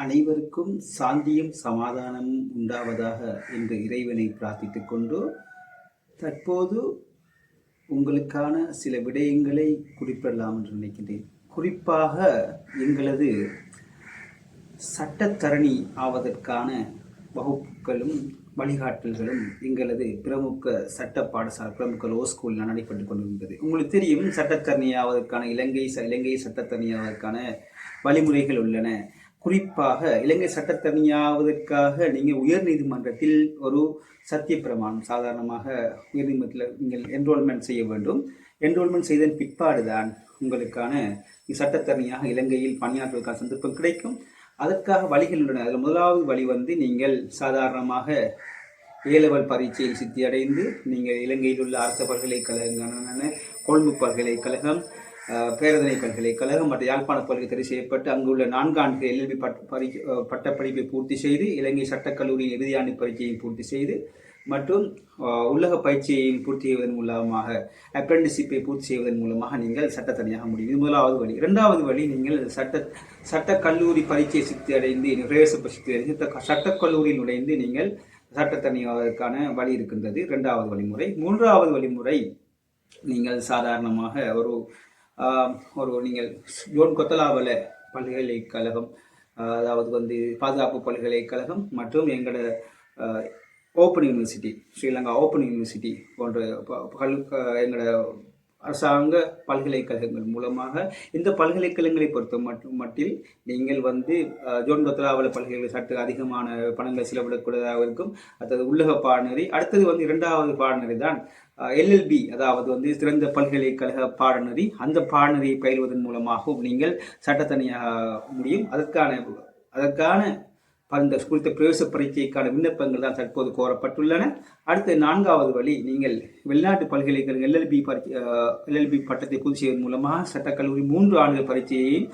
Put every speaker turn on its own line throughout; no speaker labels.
அனைவருக்கும் சாந்தியும் சமாதானமும் உண்டாவதாக என்று இறைவனை பிரார்த்தித்துக் கொண்டு தற்போது உங்களுக்கான சில விடயங்களை குறிப்பிடலாம் என்று நினைக்கின்றேன். குறிப்பாக எங்களது சட்டத்தரணி ஆவதற்கான வகுப்புகளும் வழிகாட்டல்களும் எங்களது பிரமுக சட்ட பாடசாலை பிரமுக லோ ஸ்கூலில் நடைபெற்றுக் கொண்டிருந்தது. உங்களுக்கு தெரியும், சட்டத்தரணி ஆவதற்கான இலங்கை சட்டத்தரணி ஆவதற்கான வழிமுறைகள் உள்ளன. குறிப்பாக இலங்கை சட்டத்தரணியாவதற்காக நீங்கள் உயர் நீதிமன்றத்தில் ஒரு சத்திய பிரமாணம், சாதாரணமாக உயர் நீதிமன்றத்தில் நீங்கள் என்ரோல்மெண்ட் செய்ய வேண்டும். என்ரோல்மெண்ட் செய்ததன் பிற்பாடுதான் உங்களுக்கான சட்டத்தரணியாக இலங்கையில் பணியாற்றுவதற்கான சந்தர்ப்பம் கிடைக்கும். அதற்காக வழிகள் உள்ளன. அதில் முதலாவது வழி நீங்கள் சாதாரணமாக ஏலெவல் பரீட்சையில் சித்தியடைந்து நீங்கள் இலங்கையில் உள்ள அரசு பல்கலைக்கழகங்களான கொழும்பு பல்கலைக்கழகம், பேரதனை பல்கலைக்கழகம் மற்றும் யாழ்ப்பாண பல்கலை தெரிவு செய்யப்பட்டு அங்குள்ள 4 ஆண்டு எல்எல்பி பட்டப்படிப்பை பூர்த்தி செய்து இலங்கை சட்டக்கல்லூரியின் இறுதியாண்டு பரீட்சையை பூர்த்தி செய்து மற்றும் உள்ளக பயிற்சியையும் பூர்த்தி செய்வதன் மூலமாக அப்ரெண்டிஸிப்பை பூர்த்தி செய்வதன் மூலமாக நீங்கள் சட்டத்தனியாக முடியும். இது முதலாவது வழி. இரண்டாவது வழி, நீங்கள் சட்டக்கல்லூரி பரீட்சையை சித்தி அடைந்து சட்டக்கல்லூரியில் நுழைந்து நீங்கள் சட்டத்தனியாவதற்கான வழி இருக்கின்றது. இரண்டாவது வழிமுறை. மூன்றாவது வழிமுறை, நீங்கள் சாதாரணமாக நீங்கள் ஜோன் கொத்தலாவல பல்கலைக்கழகம், அதாவது பாதுகாப்பு பல்கலைக்கழகம் மற்றும் எங்களோட open university, Sri Lanka open university போன்ற எங்களோட அரசாங்க பல்கலைக்கழகங்கள் மூலமாக இந்த பல்கலைக்கழகங்களை பொறுத்த மட்டில் நீங்கள் ஜோன் கொத்தலாவல பல்கலைக்கழக சற்று அதிகமான பணங்கள் செலவிடக்கூடாதாக இருக்கும். அதாவது உள்ளக பாடநெறி. அடுத்தது இரண்டாவது பாடநெறி தான் எல்எல்பி, அதாவது சிறந்த பல்கலைக்கழக பாடநெறி. அந்த பாடநெறியை பயில்வதன் மூலமாகவும் நீங்கள் சட்டத்தனியாக முடியும். அதற்கான அந்த குறித்த பிரவேச பரீட்சைக்கான விண்ணப்பங்கள் தான் தற்போது கோரப்பட்டுள்ளன. அடுத்த 4வது வழி, நீங்கள் வெளிநாட்டு பல்கலைக்கழக எல்எல்பி பட்டத்தை பூர்த்தி செய்வதன் மூலமாக சட்டக்கல்லூரி 3 ஆண்டு பரீட்சையையும்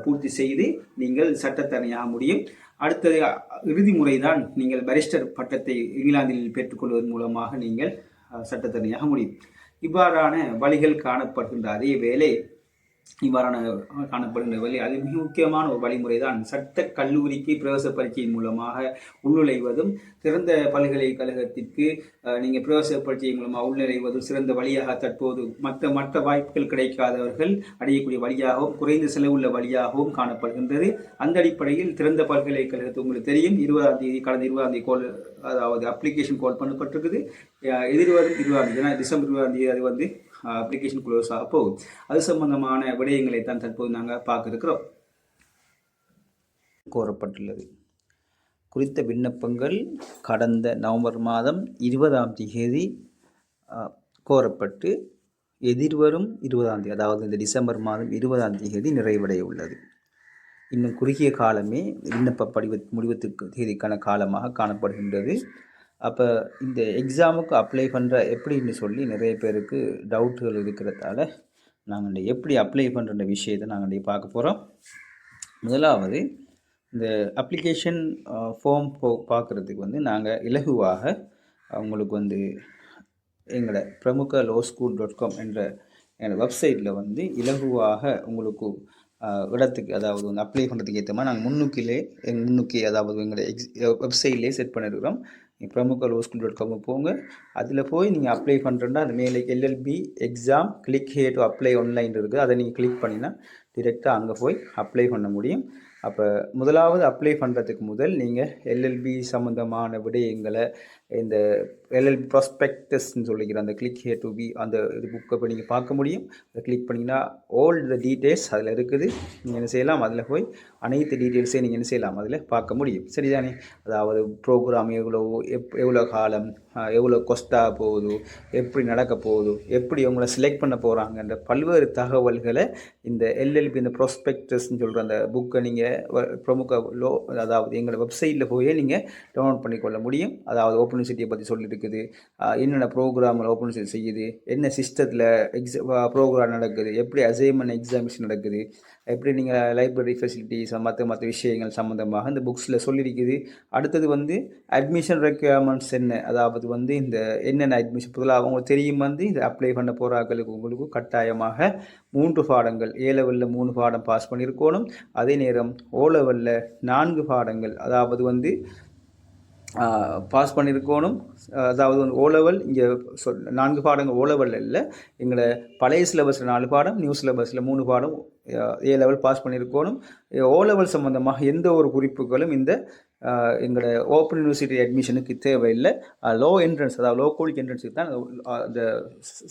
பூர்த்தி செய்து நீங்கள் சட்டத்தனியாக முடியும். அடுத்தது இறுதி முறைதான் நீங்கள் பாரிஸ்டர் பட்டத்தை இங்கிலாந்தில் பெற்றுக்கொள்வதன் மூலமாக நீங்கள் சட்டத்தனியாக முடியும். இவ்வாறான வழிகள் காணப்படுகின்ற அதே வேளை காணப்படுகின்ற வழி அது மிக முக்கியமான ஒரு வழிமுறை தான் சட்ட கல்லூரிக்கு பிரவேச பரீட்சையின் மூலமாக உள்நுழைவதும். சிறந்த பல்கலைக்கழகத்திற்கு நீங்கள் பிரவேச பரீட்சையின் மூலமாக உள்நுழைவதும் சிறந்த வழியாக தற்போது மற்ற வாய்ப்புகள் கிடைக்காதவர்கள் அடையக்கூடிய வழியாகவும் குறைந்த செலவுள்ள வழியாகவும் காணப்படுகின்றது. அந்த அடிப்படையில் திறந்த பல்கலைக்கழகத்தை உங்களுக்கு தெரியும், 20ஆம் தேதி கடந்த 20ஆம் தேதி அதாவது அப்ளிகேஷன் கால் பண்ணப்பட்டிருக்குது. எதிர்வரும் 20ஆம் தேதி டிசம்பர் 20ஆம் தேதி அது அப்ளிகேஷன் க்ளோஸ் ஆக போகுது. அது சம்பந்தமான விடயங்களை தான் தற்போது நாங்கள் பார்க்க இருக்கிறோம். கோரப்பட்டுள்ளது. குறித்த விண்ணப்பங்கள் கடந்த நவம்பர் மாதம் 20ஆம் தேதி கோரப்பட்டு எதிர்வரும் 20ஆம் தேதி, அதாவது இந்த டிசம்பர் மாதம் 20ஆம் தேதி நிறைவடைய உள்ளது. இன்னும் குறுகிய காலமே விண்ணப்ப முடிவதற்கு தேதிக்கான காலமாக காணப்படுகின்றது. அப்போ இந்த எக்ஸாமுக்கு அப்ளை பண்ணுற எப்படின்னு சொல்லி நிறைய பேருக்கு டவுட்டுகள் இருக்கிறதால நாங்கள் எப்படி அப்ளை பண்ணுற விஷயத்தை நாங்கள் பார்க்க போகிறோம். முதலாவது, இந்த அப்ளிகேஷன் ஃபார்ம் பார்க்குறதுக்கு நாங்கள் இலகுவாக உங்களுக்கு எங்களோட பிரமுக lawschool.com என்ற எங்களோட வெப்சைட்டில் இலகுவாக உங்களுக்கு இடத்துக்கு, அதாவது அப்ளை பண்ணுறதுக்கு ஏற்ற மாதிரி நாங்கள் முன்னுக்கே அதாவது எங்களோட வெப்சைட்லேயே செட் பண்ணியிருக்கிறோம். பிரமுக lawschool.com போங்க. அதில் போய் நீங்கள் அப்ளை பண்ணுறோன்னா அது மேலே LLB exam click here to apply online இருக்குது. அதை நீங்கள் கிளிக் பண்ணினா டிரெக்டாக அங்கே போய் அப்ளை பண்ண முடியும். அப்போ முதலாவது அப்ளை பண்ணுறதுக்கு முதல் நீங்கள் எல்எல்பி சம்மந்தமான விடயங்களை, இந்த எல்எல்பி ப்ராஸ்பெக்டஸ்ன்னு சொல்லிக்கிற அந்த கிளிக் ஹியர் டு பி அந்த இது புக்கை போய் நீங்கள் பார்க்க முடியும். அதை கிளிக் பண்ணிங்கன்னா ஆல் த டீட்டெயில்ஸ் அதில் இருக்குது. நீங்கள் என்ன செய்யலாம், அதில் போய் அனைத்து டீட்டெயில்ஸையும் நீங்கள் என்ன செய்யலாம், அதில் பார்க்க முடியும். சரிதானே? அதாவது ப்ரோக்ராம் எவ்வளோ காலம், எவ்வளோ கொஸ்டாக போகுது, எப்படி நடக்க போகுது, எப்படி அவங்கள செலக்ட் பண்ண போகிறாங்கன்ற பல்வேறு தகவல்களை இந்த எல்எல்பி இந்த ப்ராஸ்பெக்டஸ்ன்னு சொல்கிற அந்த புக்கை நீங்கள் பிரமுக அதாவது எங்களோட வெப்சைட்டில் போய் நீங்கள் டவுன்லோட் பண்ணிக்கொள்ள முடியும். அதாவது ஓப்பன் யூனிவர்சிட்டியை பற்றி சொல்லிட்டு இருக்குது, என்னென்ன ப்ரோக்ராமில் ஓப்பன் செய்யுது, என்ன சிஸ்டத்தில் ப்ரோக்ராம் நடக்குது, எப்படி அசைன்மெண்ட் எக்ஸாமினேஷன் நடக்குது, எப்படி நீங்கள் லைப்ரரி ஃபெசிலிட்டிஸ் மற்ற விஷயங்கள் சம்மந்தமாக இந்த புக்ஸில் சொல்லியிருக்குது. அடுத்தது வந்து அட்மிஷன் ரெக்யர்மெண்ட்ஸ் என்ன, அதாவது வந்து இந்த என்னென்ன அட்மிஷன் முதலாக உங்களுக்கு தெரியும் வந்து இந்த அப்ளை பண்ண போகிறாக்களுக்கு உங்களுக்கு கட்டாயமாக 3 பாடங்கள், A-லெவலில் 3 பாடம் பாஸ் பண்ணியிருக்கணும். அதே நேரம் O-லெவலில் 4 பாடங்கள் அதாவது வந்து பாஸ் பண்ணியிருக்கணும். அதாவது வந்து O-லெவல் இங்கே 4 பாடங்கள் O-லெவலில் இல்லை, எங்களை பழைய சிலபஸில் 4 பாடம், நியூ சிலபஸில் 3 பாடம் A-லெவல் பாஸ் பண்ணியிருக்கணும். O-லெவல் சம்மந்தமாக எந்த ஒரு குறிப்புகளும் இந்த எங்களோட ஓப்பன் யூனிவர்சிட்டி அட்மிஷனுக்கு தேவையில்லை. லோ என்ட்ரன்ஸ் அதாவது லோ குவாலிட்டி என்ட்ரன்ஸுக்கு தான் இந்த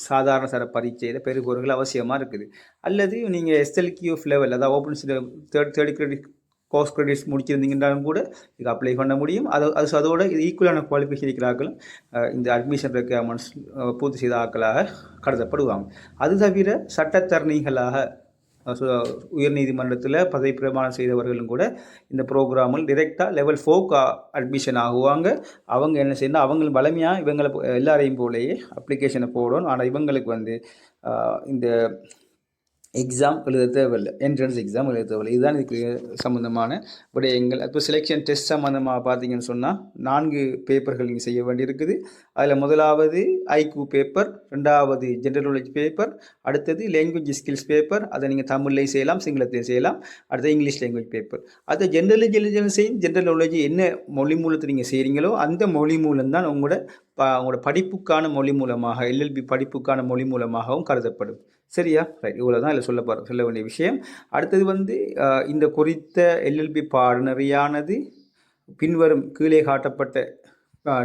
சாதாரண தர பரீட்சையில் பெருகோர்கள் அவசியமாக இருக்குது. அல்லது நீங்கள் SLQ லெவல் அதாவது open third credit course credits முடிச்சிருந்தீங்கன்னாலும் கூட இது அப்ளை பண்ண முடியும். அதோட இது ஈக்குவலான குவாலிஃபிகேஷன் இருக்கிறார்களும் இந்த அட்மிஷன் ரெக்யர்மெண்ட்ஸ் பூர்த்தி செய்த ஆட்களாக கருதப்படுவாங்க. அது தவிர சட்டத்தரணிகளாக உயர்நீதிமன்றத்தில் பதவி பிரமாணம் செய்தவர்களும் கூட இந்த ப்ரோக்ராமில் டிரெக்டாக லெவல் 4 அட்மிஷன் ஆகுவாங்க. அவங்க என்ன செய்யணும், அவங்களும் வலிமையாக இவங்களை எல்லாரையும் போலேயே அப்ளிகேஷனை போடணும். ஆனால் இவங்களுக்கு வந்து இந்த எக்ஸாம் எழுத தேவையில்லை, என்ட்ரன்ஸ் எக்ஸாம் எழுத தேவையில்லை. இதுதான் இதுக்கு சம்மந்தமான விடயங்கள். இப்போ செலெக்ஷன் டெஸ்ட் சம்மந்தமாக பார்த்தீங்கன்னு சொன்னால் 4 பேப்பர்கள் நீங்கள் செய்ய வேண்டியிருக்குது. அதில் முதலாவது ஐக்யூ பேப்பர், 2வது ஜென்ரல் நாலேஜ் பேப்பர், அடுத்தது லாங்குவேஜ் ஸ்கில்ஸ் பேப்பர். அதை நீங்கள் தமிழ்லையும் செய்யலாம், சிங்களத்தையும் செய்யலாம். அடுத்தது இங்கிலீஷ் லாங்குவேஜ் பேப்பர். அது ஜென்ரல் நாலேஜ் என்ன மொழி மூலத்தை நீங்கள் செய்கிறீங்களோ அந்த மொழி மூலம் தான் உங்களோட படிப்புக்கான மொழி மூலமாக LLB படிப்புக்கான மொழி மூலமாகவும் கருதப்படும். சரியா? ரைட். இவ்வளோ தான் இதில் சொல்ல வேண்டிய விஷயம். அடுத்தது வந்து இந்த குறித்த LLB பாடநெறியானது பின்வரும் கீழே காட்டப்பட்ட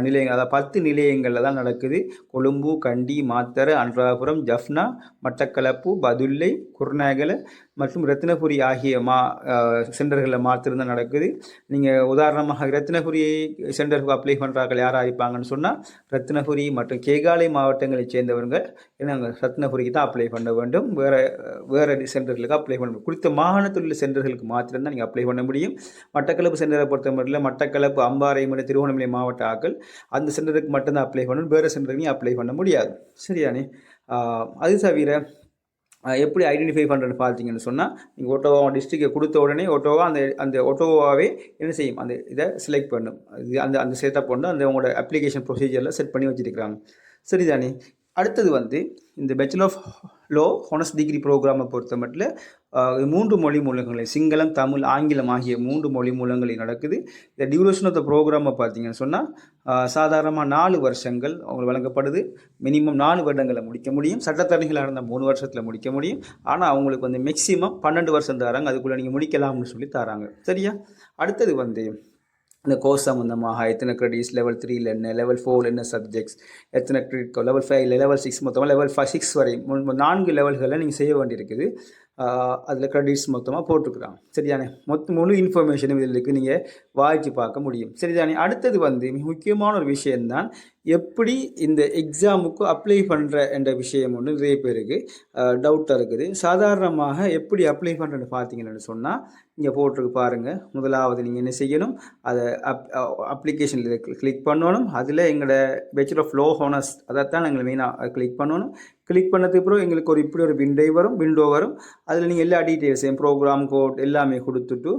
நிலையங்கள் அதாவது 10 நிலையங்களில் தான் நடக்குது. கொழும்பு, கண்டி, மாத்தறை, அனுராபுரம், ஜஃப்னா, மட்டக்களப்பு, பதுளை, குருநாகல மற்றும் ரத்தினபுரி ஆகிய சென்டர்களில் மாத்திரம் நடக்குது. நீங்கள் உதாரணமாக ரத்தினபுரி சென்டருக்கு அப்ளை பண்ணுறார்கள் யாராக இருப்பாங்கன்னு சொன்னால் ரத்தினபுரி மற்றும் கேகாலை மாவட்டங்களைச் சேர்ந்தவங்க நாங்கள் ரத்தினபுரிக்கு தான் அப்ளை பண்ண வேண்டும். வேறு சென்டர்களுக்கு அப்ளை பண்ண முடியும். குறித்த மாகாணத்தில் உள்ள சென்டர்களுக்கு மாத்திரம்தான் நீங்கள் அப்ளை பண்ண முடியும். மட்டக்களப்பு சென்டரை பொறுத்தவரையில் மட்டக்களப்பு, அம்பாறை மற்றும் திருவண்ணாமலை மாவட்ட ஆக்கள் அந்த சென்டருக்கு மட்டும்தான் அப்ளை பண்ணணும், வேறு சென்டருக்கு நீங்கள் அப்ளை பண்ண முடியாது. சரியானே? அது தவிர எப்படி ஐடென்டிஃபை பண்ணுறேன்னு பார்த்தீங்கன்னு சொன்னால் நீங்கள் ஒட்டோவா டிஸ்ட்ரிக்டை கொடுத்த உடனே ஒட்டோவா அந்த ஒட்டோவாவே என்ன செய்யும், அந்த இதை செலக்ட் பண்ணும். அந்த செட்டப் பண்ணி அந்த உங்களோட அப்ளிகேஷன் ப்ரொசீஜரில் செட் பண்ணி வச்சுருக்கிறாங்க. சரிதானே? அடுத்தது வந்து இந்த bachelor of law honours degree ப்ரோக்ராமை பொறுத்த மட்டும் 3 மொழி மூலங்களில் சிங்களம், தமிழ், ஆங்கிலம் ஆகிய 3 மொழி மூலங்களில் நடக்குது. இந்த டியூரேஷன் ஆஃப் த ப்ரோக்ராமை பார்த்தீங்கன்னு சொன்னால் சாதாரணமாக 4 வருஷங்கள் அவங்களுக்கு வழங்கப்படுது. மினிமம் 4 வருடங்களை முடிக்க முடியும். சட்டத்தரணிகளாக இருந்தால் 3 வருஷத்தில் முடிக்க முடியும். ஆனால் அவங்களுக்கு வந்து மேக்ஸிமம் 12 வருஷம் தராங்க. அதுக்குள்ளே நீங்கள் முடிக்கலாம்னு சொல்லி தராங்க. சரியா? அடுத்தது வந்து இந்த கோர்ஸ் சம்மந்தமாக எத்தனை கிரெடிட்ஸ், லெவல் 3 என்ன, லெவல் 4 என்ன சப்ஜெக்ட்ஸ், எத்தனை கிரெடிட், லெவல் 5 லெவல் 6 மொத்தமாக லெவல் 6 வரை 4 லெவல்களில் நீங்கள் செய்ய வேண்டியிருக்குது. அதில் கிரெடிட்ஸ் மொத்தமாக போட்டுக்கிறாங்க. சரிதானே? முழு இன்ஃபர்மேஷனும் இதில் இருக்குது, நீங்கள் வாய்ச்சி பார்க்க முடியும். சரிதானே? அடுத்தது வந்து மிக முக்கியமான ஒரு விஷயம்தான் எப்படி இந்த எக்ஸாமுக்கு அப்ளை பண்ணுற என்ற விஷயம் ஒன்று நிறைய பேருக்கு டவுட்டாக இருக்குது. சாதாரணமாக எப்படி அப்ளை பண்ணுறேன்னு பார்த்தீங்கன்னு சொன்னால் இங்கே போட்டிருக்கு பாருங்கள். முதலாவது நீங்கள் என்ன செய்யணும், அதை அப்ளிகேஷனில் கிளிக் பண்ணணும். அதில் எங்களோட பேச்சுலர் ஆஃப் லோ ஹானர்ஸ் அதைத்தான் நாங்கள் மெயினாக கிளிக் பண்ணணும். கிளிக் பண்ணதுக்கு அப்புறம் எங்களுக்கு இப்படி ஒரு விண்டோ வரும். அதில் நீங்கள் எல்லா டீட்டெயில்ஸையும் ப்ரோக்ராம் கோட் எல்லாமே கொடுத்துட்டு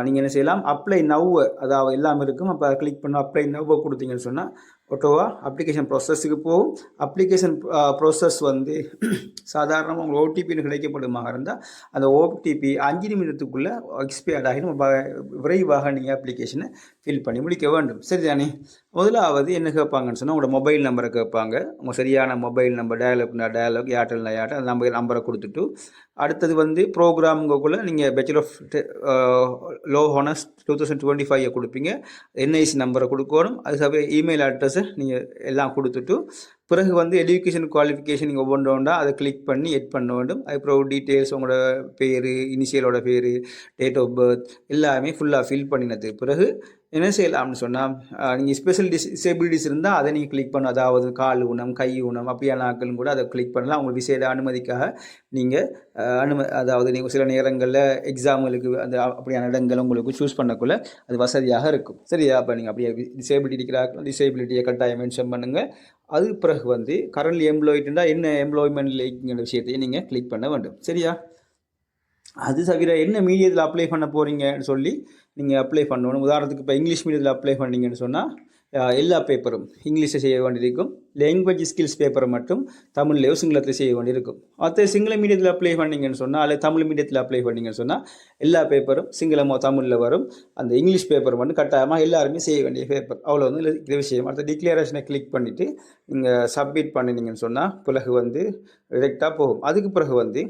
நீங்கள் என்ன செய்யலாம், அப்ளை நவ் அதாவது எல்லாமே இருக்கும். அப்போ கிளிக் பண்ண அப்ளை நவ் கொடுத்தீங்கன்னு சொன்னால் ஒட்டோவா அப்ளிகேஷன் ப்ராசஸுக்கு போகும். அப்ளிகேஷன் ப்ராசஸ் வந்து சாதாரணமாக உங்களுக்கு ஓடிபின்னு கிடைக்கப்படுமாக இருந்தால் அந்த ஓடிபி 5 நிமிடத்துக்குள்ளே எக்ஸ்பயர்ட் ஆகிடும். விரைவாக நீங்கள் அப்ளிகேஷனை ஃபில் பண்ணி முடிக்க வேண்டும். சரிதானே? முதலாவது என்ன கேட்பாங்கன்னு சொன்னால் உங்களோட மொபைல் நம்பரை கேட்பாங்க. உங்கள் சரியான மொபைல் நம்பர் டயலாக் ஏர்டெல்னா ஏர்டெல் அந்த நம்பரை கொடுத்துட்டு அடுத்தது வந்து ப்ரோக்ராமுக்குள்ளே நீங்கள் பேச்சுலர் ஆஃப் லோ ஹானர்ஸ் 2025 கொடுப்பீங்க. NIC நம்பரை கொடுக்கணும். அது தவிர இமெயில் அட்ரஸை நீங்கள் எல்லாம் கொடுத்துட்டு பிறகு வந்து எஜுகேஷன் குவாலிஃபிகேஷன் நீங்கள் ஒவ்வொன்றோண்டா அதை கிளிக் பண்ணி எட் பண்ண வேண்டும். அதுக்கப்புறம் டீட்டெயில்ஸ் உங்களோட பேர், இனிஷியலோட பேர், டேட் ஆஃப் பர்த் எல்லாமே ஃபுல்லாக ஃபில் பண்ணினதுக்கு பிறகு என்ன செய்யலாம்னு சொன்னால், நீங்கள் ஸ்பெஷல் டிசேபிலிட்டிஸ் இருந்தால் அதை நீங்கள் கிளிக் பண்ணணும். அதாவது கால் ஊனம், கை ஊனம் அப்படியான ஆட்களும் கூட அதை கிளிக் பண்ணலாம். உங்கள் விசேட அனுமதிக்காக நீங்கள் அதாவது நீங்கள் சில நேரங்களில் எக்ஸாம்களுக்கு அந்த அப்படியான இடங்களை உங்களுக்கு சூஸ் பண்ணக்குள்ள அது வசதியாக இருக்கும். சரியா? அப்போ நீங்கள் அப்படியே டிசேபிலிட்டி இருக்கிறார்கள், டிசேபிலிட்டியை கட்டாயம் மென்ஷன் பண்ணுங்கள். அது பிறகு வந்து கரண்ட்லி எம்ப்ளாய்டுனா என்ன எம்ப்ளாய்மெண்ட் லைக்கிங்கிற விஷயத்தையும் நீங்கள் கிளிக் பண்ண வேண்டும். சரியா? அது தவிர என்ன மீடியத்தில் அப்ளை பண்ண போகிறீங்கன்னு சொல்லி நீங்கள் அப்ளை பண்ணணும். உதாரணத்துக்கு இப்போ இங்கிலீஷ் மீடியத்தில் அப்ளை பண்ணீங்கன்னு சொன்னால் எல்லா பேப்பரும் இங்கிலீஷில் செய்ய வேண்டியிருக்கும். லாங்குவேஜ் ஸ்கில்ஸ் பேப்பரை மட்டும் தமிழ்லையோ சிங்களத்தில் செய்ய வேண்டியிருக்கும். மற்ற சிங்கள மீடியத்தில் அப்ளை பண்ணிங்கன்னு சொன்னால் அல்லது தமிழ் மீடியத்தில் அப்ளை பண்ணிங்கன்னு சொன்னால் எல்லா பேப்பரும் சிங்களமோ தமிழில் வரும். அந்த இங்கிலீஷ் பேப்பர் மட்டும் கட்டாயமாக எல்லாருமே செய்ய வேண்டிய பேப்பர். அவ்வளோ வந்து இது விஷயம். அடுத்த டிக்ளரேஷனை கிளிக் பண்ணிவிட்டு நீங்கள் சப்மிட் பண்ணினீங்கன்னு சொன்னால் பிறகு வந்து டிரெக்டாக போகும். அதுக்கு பிறகு வந்து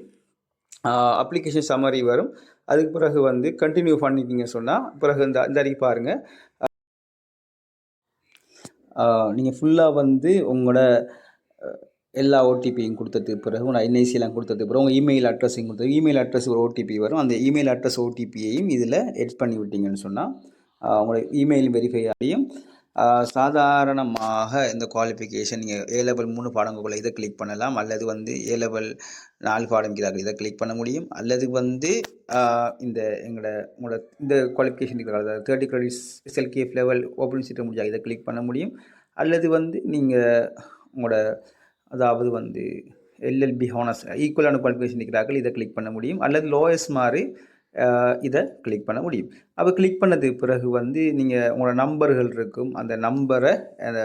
அப்ளிகேஷன் சம்மரி வரும். அதுக்கு பிறகு வந்து கண்டினியூ பண்ணிட்டீங்கன்னு சொன்னால் பிறகு இந்த அறிக்கை பாருங்கள். நீங்கள் ஃபுல்லாக வந்து உங்களோட எல்லா ஓடிபியும் கொடுத்ததுக்கு பிறகு உங்கள் என்ஐசிலாம் கொடுத்ததுக்கு பிறகு உங்கள் இமெயில் அட்ரஸையும் கொடுத்தது. இமெயில் அட்ரஸ் ஒரு ஓடிபி வரும். அந்த இமெயில் அட்ரஸ் ஓடிபியையும் இதில் எட் பண்ணி விட்டீங்கன்னு சொன்னால் உங்களோட இமெயில் வெரிஃபை ஆகியும். சாதாரணமாக இந்த குவாலிஃபிகேஷன் நீங்கள் A-level 3 பாடங்களுக்குள்ள இதை கிளிக் பண்ணலாம். அல்லது வந்து A-level 4 பாடம் இருக்கிறார்கள் இதை கிளிக் பண்ண முடியும். அல்லது வந்து இந்த உங்களோட இந்த குவாலிஃபிகேஷன் இருக்கிறாங்க 30 credits SLKF லெவல் ஓப்பன் சீட்டை முடிஞ்சால் இதை கிளிக் பண்ண முடியும். அல்லது வந்து நீங்கள் உங்களோட அதாவது வந்து LLB ஹானர்ஸ் ஈக்குவலான குவாலிஃபிகேஷன் இருக்கிறார்கள் இதை கிளிக் பண்ண முடியும். அல்லது லோயஸ்ட் மாதிரி இதை கிளிக் பண்ண முடியும். அப்போ கிளிக் பண்ணதுக்கு பிறகு வந்து நீங்கள் உங்களோட நம்பர்கள் இருக்கும். அந்த நம்பரை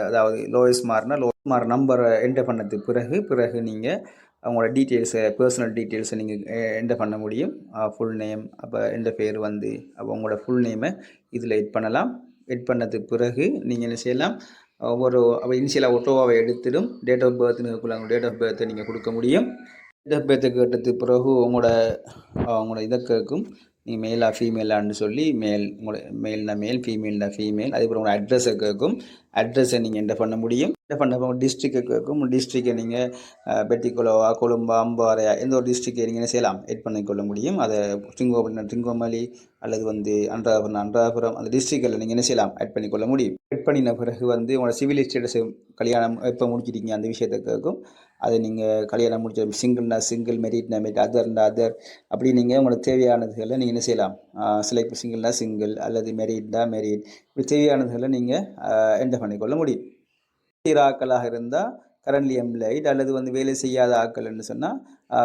அதாவது லோயஸ்ட் மார்க் நம்பரை என்டர் பண்ணதுக்கு பிறகு நீங்கள் அவங்களோட டீட்டெயில்ஸை பர்சனல் டீட்டெயில்ஸை நீங்கள் என்டர் பண்ண முடியும். ஃபுல் நேம், அப்போ எந்த பேர் வந்து அப்போ உங்களோட ஃபுல் நேமை இதில் எட் பண்ணலாம். எட் பண்ணதுக்கு பிறகு நீங்கள் என்ன செய்யலாம், அப்போ இனிஷியலாக ஒட்டோவாவை எடுத்துடும் டேட் ஆஃப் பர்த்னு டேட் ஆஃப் பர்த்தை நீங்கள் கொடுக்க முடியும். டேட் ஆஃப் பர்த்தை கேட்டதுக்கு பிறகு உங்களோட இதை கேட்கும். நீங்கள் மேலா ஃபீமேலான்னு சொல்லி உங்களோட மேல்னா மேல், ஃபீமேல்னா ஃபீமேல். அதுக்கப்புறம் உங்களோட அட்ரஸை கேட்கும். அட்ரஸை நீங்கள் என்டர் பண்ண முடியும். என்டர் பண்ண டிஸ்ட்ரிக்டை கேட்கும். டிஸ்ட்ரிக்டை நீங்கள் பெட்டிக்குளோவா, கொழும்பா, அம்பாறையா எந்த ஒரு டிஸ்ட்ரிக்டை நீங்கள் என்ன செய்யலாம் எட் பண்ணிக்கொள்ள முடியும். அதை திருங்கோமலி அல்லது வந்து அன்றாபுரம் அந்த டிஸ்ட்ரிக்டில் நீங்கள் என்ன செய்யலாம் ஆட் பண்ணிக்கொள்ள முடியும். ஆட் பண்ணின பிறகு வந்து உங்களோட சிவில் ஸ்டேட்டஸ் கல்யாணம் எப்போ முடிச்சிருக்கீங்க அந்த விஷயத்தை கேட்கும். அதை நீங்கள் கல்யாணம் முடிச்ச சிங்கிள்னா சிங்கிள், மெரிட்னா மெரிட், அதர் அப்படி நீங்கள் உங்களுக்கு தேவையானதுகளை நீங்கள் என்ன செய்யலாம் செலக்ட் சிங்கிள்னா சிங்கிள் அல்லது மெரிட்னா மெரிட் இப்படி தேவையானதுகளை நீங்கள் என்டர் பண்ணிக்கொள்ள முடியும். ஆக்களாக இருந்தால் கரண்ட்லி எம்ப்ளாய்டு அல்லது வந்து வேலை செய்யாத ஆக்கள்னு சொன்னால்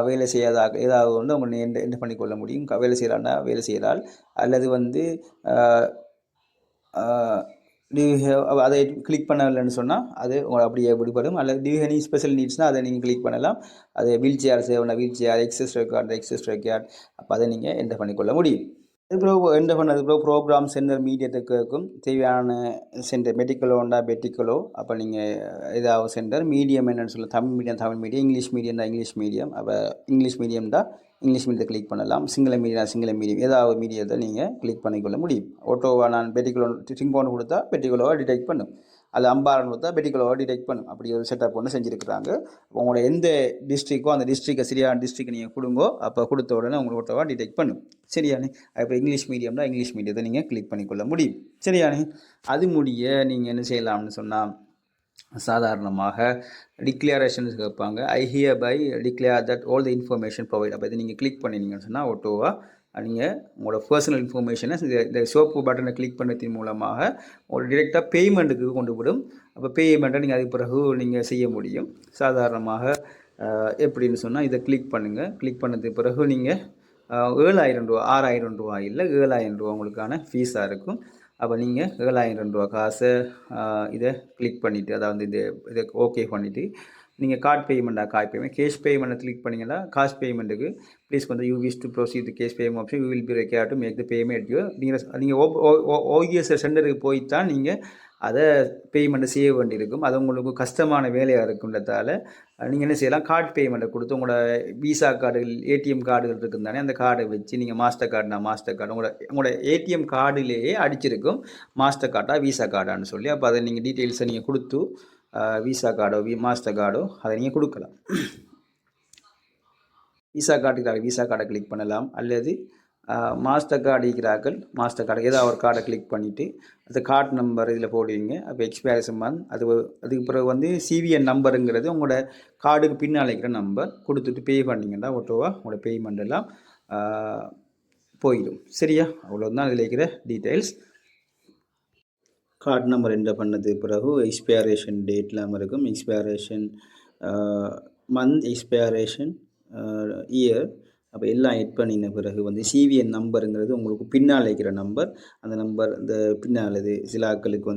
வேலை செய்யாத ஆக்கள் ஏதாவது ஒன்று உங்களை என்டர் பண்ணிக்கொள்ள முடியும். வேலை செய்கிறான்னா வேலை செய்கிறாள் அல்லது வந்து அதை கிளிக் பண்ணலைன்னு சொன்னால் அது உங்களை அப்படியே விடுபடும். அல்லது டியூ எனி ஸ்பெஷல் நீட்ஸ்னால் அதை நீங்கள் கிளிக் பண்ணலாம். அது வீல் சேர் சேவனா வீல் சேர் எக்ஸஸ் ரெக்கார்ட் அப்போ அதை நீங்கள் என்டர் பண்ணிக்கொள்ள முடியும். அதுக்கப்புறம் என்டர் பண்ணதுக்கப்புறம் ப்ரோக்ராம் சென்டர் மீடியத்துக்கு இருக்கும் தேவையான சென்டர் மெடிக்கலோண்டா பெட்டிக்கலோ அப்போ நீங்கள் ஏதாவது சென்டர் மீடியம் என்னென்னு சொல்ல தமிழ் மீடியம், இங்கிலீஷ் மீடியம். அப்போ இங்கிலீஷ் மீடியம் தான் இங்கிலீஷ் மீடியத்தை கிளிக் பண்ணலாம். சிங்கள மீடியம் ஏதாவது மீடியத்தை நீங்கள் கிளிக் பண்ணிக்கொள்ள முடியும். ஓட்டோவா நான் பெட்டிக்குலோ சிங்கோன்னு கொடுத்தா பெட்டிக்குலோவை டிடெக்ட் பண்ணும். அது அம்பாரன்னு கொடுத்தா பெட்டிக்குலோவை டிடெக்ட் பண்ணும். அப்படி ஒரு செட்டப் ஒன்று செஞ்சுருக்கிறாங்க. உங்களோட எந்த டிஸ்ட்ரிக்கோ அந்த டிஸ்ட்ரிக்டை சரியான டிஸ்ட்ரிக்ட் நீங்கள் கொடுங்கோ அப்போ கொடுத்த உடனே உங்களுக்கு ஓட்டோவா டிடெக்ட் பண்ணும். சரியானே? இப்போ இங்கிலீஷ் மீடியம்னா இங்கிலீஷ் மீடியத்தை நீங்கள் கிளிக் பண்ணிக்கொள்ள முடியும். சரியானே? அது முடிய நீங்கள் என்ன செய்யலாம்னு சொன்னால் சாதாரணமாக டிக்ளரேஷன்ஸ் கேட்பாங்க. I hereby declare that all the information provide. அப்போ இதை நீங்கள் கிளிக் பண்ணினீங்கன்னு சொன்னால் ஓட்டோவா நீங்கள் உங்களோட பர்சனல் இன்ஃபர்மேஷனை இந்த சோப்பு பட்டனை கிளிக் பண்ணத்தின் மூலமாக ஒரு டிரெக்டாக பேமெண்ட்டுக்கு கொண்டு விடும். அப்போ பேமெண்ட்டை நீங்கள் அதுக்கு பிறகு நீங்கள் செய்ய முடியும். சாதாரணமாக எப்படின்னு சொன்னால் இதை கிளிக் பண்ணுங்கள். கிளிக் பண்ணதுக்கு பிறகு நீங்கள் 7,000 ரூபா 6,000 ரூபா இல்லை 7,000 ரூபா உங்களுக்கான ஃபீஸாக இருக்கும். அப்போ நீங்கள் 7,000 ரூபா காசை இதை கிளிக் பண்ணிவிட்டு அதாவது இதை ஓகே பண்ணிவிட்டு நீங்கள் கார்ட் பேமெண்ட் கேஷ் பேமெண்ட்டை கிளிக் பண்ணிங்கன்னா காசு பேமெண்ட்டுக்கு ப்ளீஸ் வந்து you wish to proceed cash payment option you will be required to make the payment. நீங்கள் ஓஇஎஸ் சென்டருக்கு போய்த்தான் நீங்கள் அதை பேமெண்ட்டை செய்ய வேண்டியிருக்கும். அது உங்களுக்கு கஷ்டமான வேலையாக இருக்குன்றதால நீங்கள் என்ன செய்யலாம், கார்டு பேமெண்ட்டை கொடுத்து உங்களோட விசா கார்டுகள் ஏடிஎம் கார்டுகள் இருக்குது தானே அந்த கார்டை வச்சு நீங்கள் மாஸ்டர் கார்டு உங்களோட ஏடிஎம் கார்டிலேயே அடிச்சிருக்கும் மாஸ்டர் கார்டா விசா கார்டான்னு சொல்லி. அப்போ அதை நீங்கள் டீட்டெயில்ஸை நீங்கள் கொடுத்து விசா கார்டோ மாஸ்டர் கார்டோ அதை நீங்கள் கொடுக்கலாம். விசா கார்டை கிளிக் பண்ணலாம், அல்லது மாஸ்டர் கார்டு இருக்கிறார்கள், மாஸ்டர் கார்டு ஏதாவது ஒரு கார்டை கிளிக் பண்ணிவிட்டு அந்த கார்டு நம்பர் இதில் போடுவீங்க. அப்போ எக்ஸ்பைரேஷன் மந்த் அதுக்கு பிறகு சிவிஎன் நம்பருங்கிறது உங்களோட கார்டுக்கு பின்னால் இருக்கிற நம்பர் கொடுத்துட்டு பே பண்ணிங்கன்னா ஓட்டோவாக உங்களோட பேமெண்ட் எல்லாம் போயிடும். சரியா? அவ்வளோதான் அதில் இருக்கிற டீட்டெயில்ஸ். கார்டு நம்பர் என்டர் பண்ணது பிறகு எக்ஸ்பைரேஷன் டேட்லாம் இருக்கும். எக்ஸ்பைரேஷன் மந்த், எக்ஸ்பைரேஷன் இயர், அப்போ எல்லாம் எட் பண்ணின பிறகு சிவிஎன் நம்பருங்கிறது உங்களுக்கு பின்னால் இருக்கிற நம்பர். அந்த நம்பர் இந்த பின்னால் சில ஆட்களுக்கு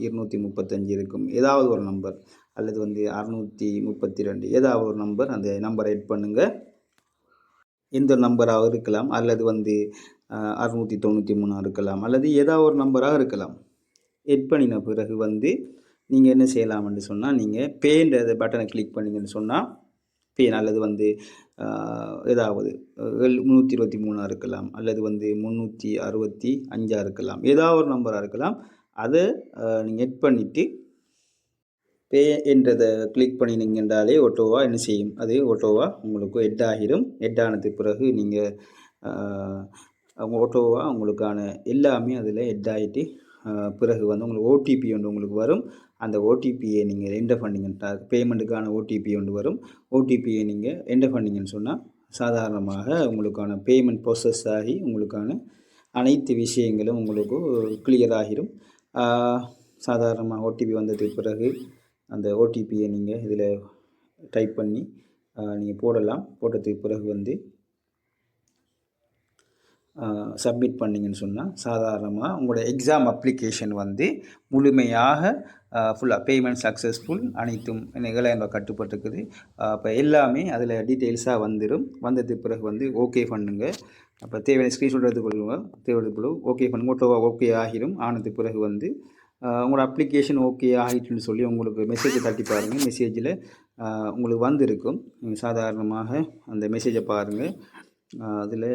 235 இருக்கும், ஏதாவது ஒரு நம்பர், அல்லது 632 ஏதாவது ஒரு நம்பர். அந்த நம்பரை எட் பண்ணுங்கள். எந்த நம்பராக இருக்கலாம், அல்லது 693 இருக்கலாம், அல்லது ஏதாவது ஒரு நம்பராக இருக்கலாம். எட் பண்ணின பிறகு நீங்கள் என்ன செய்யலாம்னு சொன்னால், நீங்கள் பேன்ற பட்டனை கிளிக் பண்ணிங்கன்னு சொன்னால் பேன், அல்லது ஏதாவது 323 இருக்கலாம், அல்லது 365 இருக்கலாம், ஏதாவது ஒரு நம்பராக இருக்கலாம். அதை நீங்கள் எட் பண்ணிவிட்டு பே என்றதை கிளிக் பண்ணினீங்கன்றாலே ஓட்டோவாக என்ன செய்யும், அது ஓட்டோவாக உங்களுக்கு எட் ஆகிடும். எட் ஆனதுக்கு பிறகு நீங்கள் ஓட்டோவாக உங்களுக்கான எல்லாமே அதில் எட் ஆகிட்டு பிறகு உங்களுக்கு ஓடிபி ஒன்று உங்களுக்கு வரும். அந்த ஓடிபியை நீங்கள் என்டர் பண்ணிங்கன்னா பேமெண்ட்டுக்கான ஓடிபி ஒன்று வரும். ஓடிபியை நீங்கள் என்டர் பண்ணிங்கன்னு சொன்னால் சாதாரணமாக உங்களுக்கான பேமெண்ட் ப்ராசஸ் ஆகி உங்களுக்கான அனைத்து விஷயங்களும் உங்களுக்கு கிளியர் ஆகிடும். சாதாரணமாக ஓடிபி வந்ததுக்கு பிறகு அந்த ஓடிபியை நீங்கள் இதில் டைப் பண்ணி நீங்கள் போடலாம். போட்டதுக்கு பிறகு சப்மிட் பண்ணிங்கன்னு சொன்னால் சாதாரணமாக உங்களோட எக்ஸாம் அப்ளிகேஷன் முழுமையாக ஃபுல்லாக பேமெண்ட் சக்ஸஸ்ஃபுல், அனைத்தும் நிகழ கட்டுப்பட்டுருக்குது. அப்போ எல்லாமே அதில் டீட்டெயில்ஸாக வந்துடும். வந்ததுக்கு பிறகு ஓகே பண்ணுங்க. அப்போ தேவையான ஸ்க்ரீன்ஷாட் எடுத்துக்கொள்ளுங்க. தேவைப்படுது ஓகே பண்ணுங்க. ஓட்டோவாக ஓகே ஆகிடும். ஆனதுக்கு பிறகு உங்களோட அப்ளிகேஷன் ஓகே ஆகிட்டுன்னு சொல்லி உங்களுக்கு மெசேஜை தட்டி பாருங்கள். மெசேஜில் உங்களுக்கு வந்திருக்கும். நீங்கள் சாதாரணமாக அந்த மெசேஜை பாருங்கள். அதில்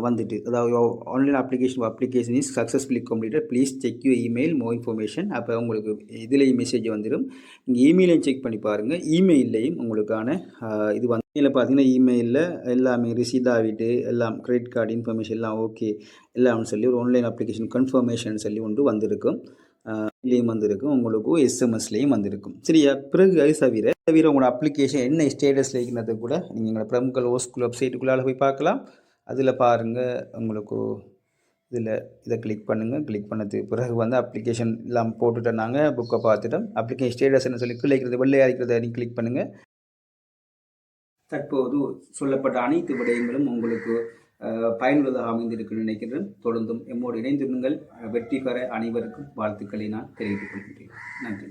வந்துட்டு அதாவது online application is successfully completed, please check you email more information. அப்போ உங்களுக்கு இதுலேயும் மெசேஜ் வந்துடும். நீங்கள் இமெயிலையும் செக் பண்ணி பாருங்கள். இமெயிலையும் உங்களுக்கான இது இதில் பார்த்தீங்கன்னா இமெயிலில் எல்லாமே ரிசீவ் ஆகிட்டு எல்லாம் கிரெடிட் கார்டு இன்ஃபர்மேஷன் எல்லாம் ஓகே எல்லாம்னு சொல்லி ஒரு ஆன்லைன் அப்ளிகேஷன் கன்ஃபர்மேஷன் சொல்லி ஒன்று வந்திருக்கும். இதுலேயும் வந்திருக்கும், உங்களுக்கு எஸ்எம்எஸ்லேயும் வந்திருக்கும். சரியா? பிறகு அது தவிர உங்களோட அப்ளிகேஷன் என்ன ஸ்டேட்டஸில் இருக்கிறது கூட நீங்கள் எங்களோட பிரமுக லோ ஸ்கூல் வெப்சைட்டுக்குள்ளால் போய் பார்க்கலாம். அதில் பாருங்கள். உங்களுக்கு இதை கிளிக் பண்ணுங்கள். கிளிக் பண்ணதுக்கு பிறகு அப்ளிகேஷன் எல்லாம் போட்டுட்டோம். நாங்கள் புக்கை பார்த்துட்டோம். அப்ளிகேஷன் ஸ்டேட்டஸ்ன்னு சொல்லி கிளிக்கிறது வெள்ளையாக இருக்கிறத நீங்கள் கிளிக் பண்ணுங்கள். தற்போது சொல்லப்பட்ட அனைத்து விடயங்களும் உங்களுக்கு பயனுள்ளதாக அமைந்திருக்குன்னு நினைக்கிறேன். தொடர்ந்தும் எம்மோடு இணைந்திருங்கள். வெற்றி பெற அனைவருக்கும் வாழ்த்துக்களை நான் தெரிவித்துக் கொள்கிறேன். நன்றி.